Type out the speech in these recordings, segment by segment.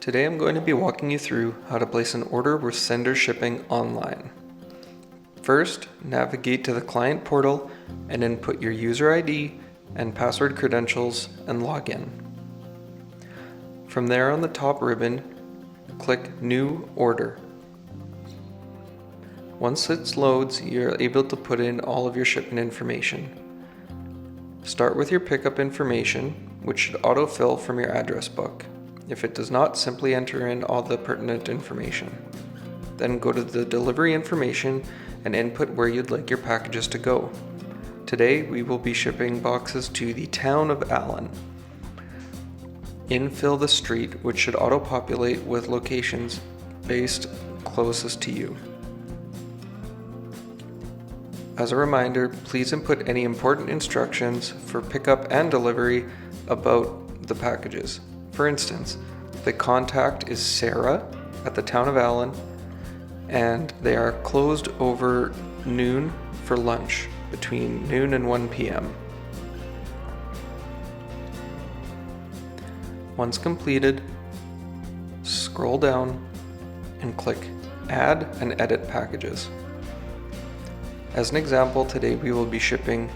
Today I'm going to be walking you through how to place an order with SENDR Shipping online. First, navigate to the client portal and input your user ID and password credentials and log in. From there, on the top ribbon, click New Order. Once it loads, you're able to put in all of your shipment information. Start with your pickup information, which should autofill from your address book. If it does not, simply enter in all the pertinent information. Then go to the delivery information and input where you'd like your packages to go. Today, we will be shipping boxes to the town of Allen. Infill the street, which should auto-populate with locations based closest to you. As a reminder, please input any important instructions for pickup and delivery about the packages. For instance, the contact is Sarah at the town of Allen, and they are closed over noon for lunch, between noon and 1 p.m. Once completed, scroll down and click Add and Edit Packages. As an example, today we will be shipping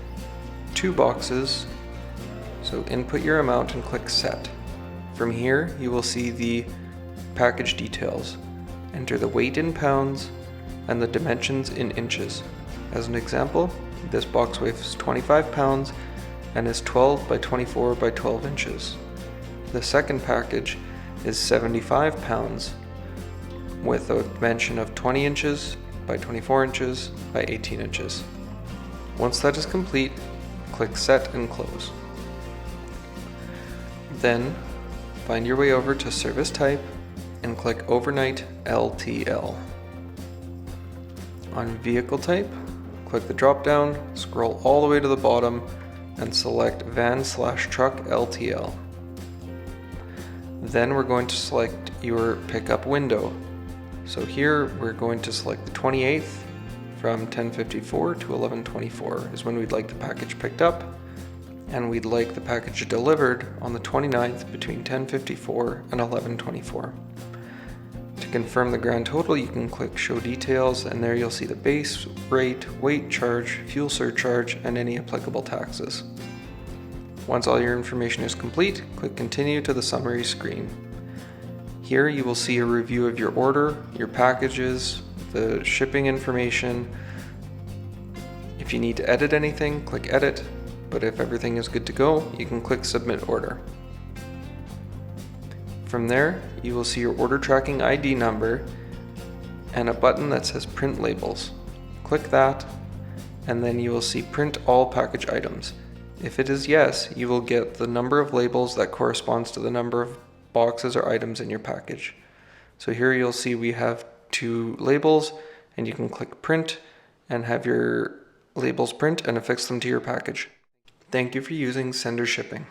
2 boxes, so input your amount and click Set. From here, you will see the package details. Enter the weight in pounds and the dimensions in inches. As an example, this box weighs 25 pounds and is 12 by 24 by 12 inches. The second package is 75 pounds with a dimension of 20 inches by 24 inches by 18 inches. Once that is complete, click Set and Close. Then, find your way over to Service Type and click Overnight LTL. On Vehicle Type, click the drop-down, scroll all the way to the bottom, and select Van/Truck LTL. Then we're going to select your pickup window. So here we're going to select the 28th from 10:54 to 11:24 is when we'd like the package picked up, and we'd like the package delivered on the 29th between 10:54 and 11:24. To confirm the grand total, you can click Show Details, and there you'll see the base rate, weight charge, fuel surcharge, and any applicable taxes. Once all your information is complete, click Continue to the summary screen. Here you will see a review of your order, your packages, the shipping information. If you need to edit anything, click Edit, but if everything is good to go, you can click Submit Order. From there, you will see your order tracking ID number and a button that says Print Labels. Click that, and then you will see Print All Package Items. If it is yes, you will get the number of labels that corresponds to the number of boxes or items in your package. So here you'll see we have 2 labels, and you can click Print and have your labels print and affix them to your package. Thank you for using SENDR Shipping.